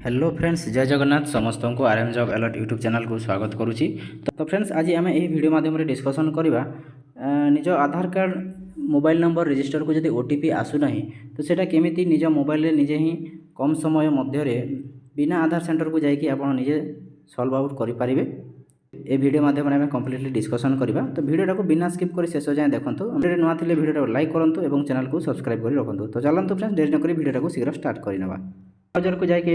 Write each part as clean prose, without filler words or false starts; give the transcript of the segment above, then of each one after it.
Hello friends, जय जगन्नाथ समस्त को RM job alert YouTube channel को स्वागत करुच्ची। तो फ्रेंड्स, आज आम यही वीडियो माध्यम डिस्कसन करवा निज आधार कार्ड मोबाइल नंबर रजिस्टर को जब ओटीपी आसुना तो सेटा केमिति निज मोबाइल निजे ही कम समय मध्य बिना आधार सेंटर को जाकि आप निजे सल्व आउट करें। ए वीडियो माध्यम आम कम्प्लीटली डिस्कसन करवा। तो वीडियो को बिना स्किप कर शेष जाए देखो। वीडियो नुआ थे वीडियो लाइक करूँ और चैनल को सब्सक्राइब कर रखुँ। तो चलते फ्रेंड्स, डेरी नक वीडियो को शीघ्र स्टार्ट करने। ब्राउजर को जाकि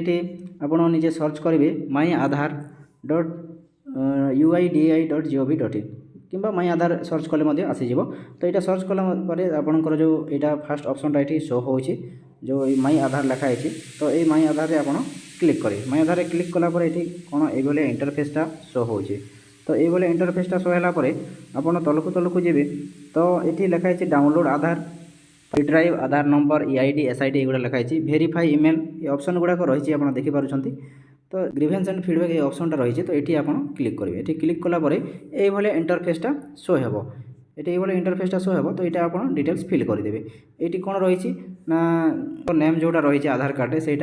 आप निजे सर्च करेंगे myaadhar.uidi.gov.in कि माई आधार सर्च कले आसीज। तो यहाँ सर्च कलापर आपंकर जो यहाँ फास्ट ऑप्शन ये शो हो जो माई आधार लिखाई। तो ये माई आधार आप क्लिक करेंगे। माई आधार क्लिक कलापर ये कौन ये इंटरफेसटा शो हो। तो ये इंटरफेसटा शो होगापर आप तलक जी। तो ये लिखाई डाउनलोड आधार, ड्राइव, आधार नंबर, ईआईडी, एसआईडी एगुड़ा लिखाई। भेरीफाई इमेल ये ऑप्शन गुड़ाक रही आप देखिपुं। तो ग्रीवेंस एंड फीडबैक ये ऑप्शनटा रही। तो ये आप क्लिक करेंगे। ये क्लिक कलापर ये इंटरफेसटा शो हो। ये इंटरफेसटा शो हो। तो यहाँ आप डिटेल्स फिल करदे। ये कौन रही ना नेम जोटा रही आधार कार्ड से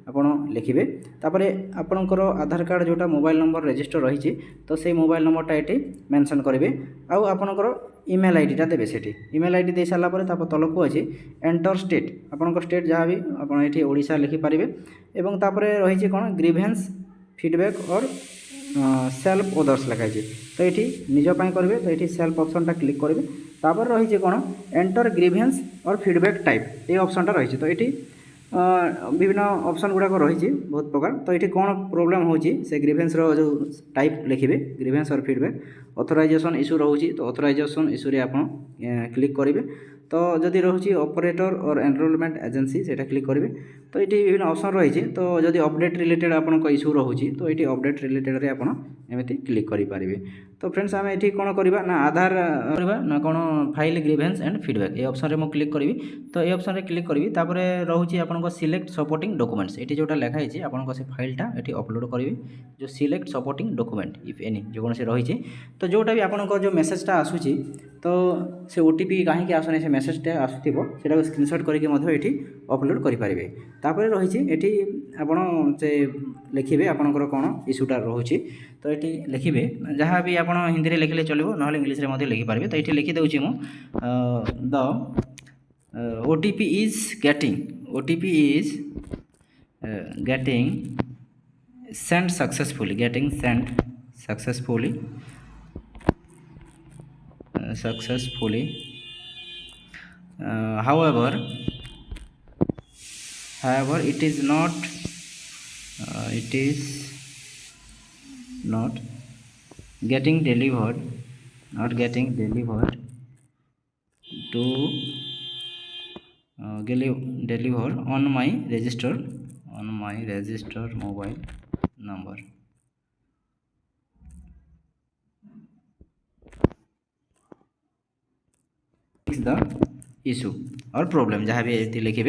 आप लिखे। तापर आपणकर आधार कार्ड जोटा मोबाइल नंबर रजिस्टर रही तो से मोबाइल नंबरटा ये मेंशन करेंगे। आउ आपणकर इमेल आईडीटा देवे। से इमेल आईडी दे सारापर तलक अच्छी एंटर स्टेट आपंकर स्टेट जहाँ भी आप ओडिशा लिखिपारे। और तापर रही कौन ग्रीवेंस फीडबैक और सेल्फ ओदर्स लिखाई। तो ये निजपाई करेंगे। तो ये सेल्फ ऑप्शनटा क्लिक करेंगे। तापर रही कौन एंटर ग्रीवेंस और फीडबैक टाइप ये ऑप्शनटा रही। तो ये विभिन्न ऑप्शन गुड़ाक रही बहुत प्रकार। तो ये कौन प्रोब्लेम हो ग्रीवेंस जो टाइप लिखे ग्रीवेंस और फीडबैक। ऑथराइजेशन इश्यू रोचे तो ऑथराइजेशन इश्यू आप क्लिक करेंगे। तो जदि रोचे ऑपरेटर और एनरोलमेंट एजेंसी से क्लिक करेंगे। तो ये विभिन्न ऑप्शन रही। तो जदि अपडेट रिलेटेड आपन इश्यू रोचे तो ये अपडेट रिलेटेड एमती क्लिक करेंगे। तो फ्रेंड्स, आम ये कौन करवा ना आधार करवा ना कौन फाइल ग्रीवेंस एंड फीडबैक ये ऑप्शन में क्लिक करी। तो ये ऑप्शन क्लिक करी। तापर रोचे आपन सिलेक्ट सपोर्टिंग डॉक्यूमेंट्स ये जोटा लिखाई आपन से फाइलटा ये अपलोड करेंगे। जो select supporting document if any जो कौन से रही। तो जोटा भी आपन जो मेसेजटा आसूची तो से ओटीपी कहीं आसुनी से मेसेजटा आसुथिबो सेटा स्क्रीनशॉट करके अपलोड करेंगे। तापर रही ये आपन से लिखे आपंकर कौन इश्यूटा रोचे। तो ये लिखे जहाँ भी आप हिंदी में लिखले चलो ना इंग्लीश में लिखिपारे। तो ये लिखिदे मु the OTP is getting send successfully however it is not getting delivered to deliver on my registered mobile number. Fix the issue और प्रॉब्लम जहाँ भी ये लिखे।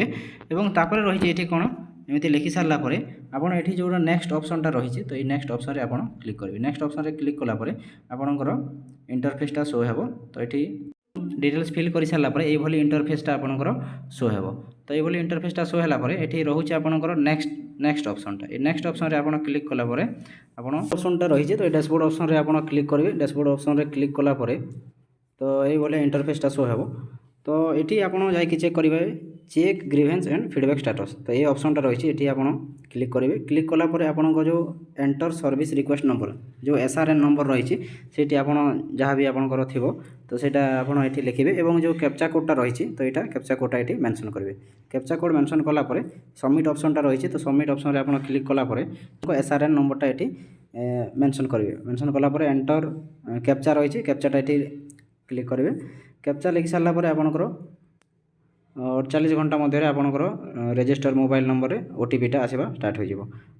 और तापर रही ये कौन एमती लिखि सारापर आपड़ ये जो नेक्स्ट ऑप्शनटा रही। तो ये नेक्स्ट ऑप्शन रे आप क्लिक करेंगे। नेक्स्ट ऑप्शन क्लिक कलापर आपणकर इंटरफेसटा शो हो। तो ये डिटेल्स फिल कर सारापर ये इंटरफेसटा आपणकर शो हो। तो ये इंटरफेसटा शो होगापर ये रोचे आपणकर नेक्स्ट ऑप्शनटा ये नेक्स्ट ऑप्शन रे आप क्लिक कलापर आप ऑप्शनटा रही। तो ये डैशबोर्ड ऑप्शन रे आप क्लिक करेंगे। डैशबोर्ड ऑप्शन रे क्लिक कलापर तो ये इंटरफेसटा शो हो। तो ये आप चेक करेंगे check grievance and feedback status. तो ये ऑप्शनटा रही ये आप क्लिक करेंगे। क्लिक कलापर आपन जो एंटर सर्विस रिक्वेस्ट नंबर जो एसआरएन नंबर रही से आप जहाँ भी आपंकर थी तो सेटा आप लिखे। और जो कैप्चा कोडटा रही तो यहाँ कैप्चा कोडटा ये मेंशन करेंगे। कैप्चा कोड मेंशन कलापर सबमिट ऑप्शनटा रही। तो सबमिट ऑप्शन रे आप क्लिक कलापर एसआरएन नंबरटा ये मेंशन करेंगे। मेंशन कलापर एंटर कैप्चा रही कैप्चाटा ये क्लिक करेंगे। कैप्चा लिखि सारापर आपंकर 48 घंटा मध्य आपंकर रजिस्टर मोबाइल नंबर रे ओटीपीटा आसवा स्टार्ट हो।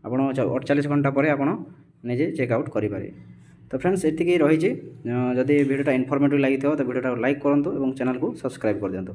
आप 48 घंटा पर आप निजे चेकआउट करेंगे। तो फ्रेंड्स, ये रही जदि वीडियोटा इनफॉर्मेटिव लगी तो वीडियोटा लाइक करूँ और चैनल को सब्सक्राइब कर दिंतु।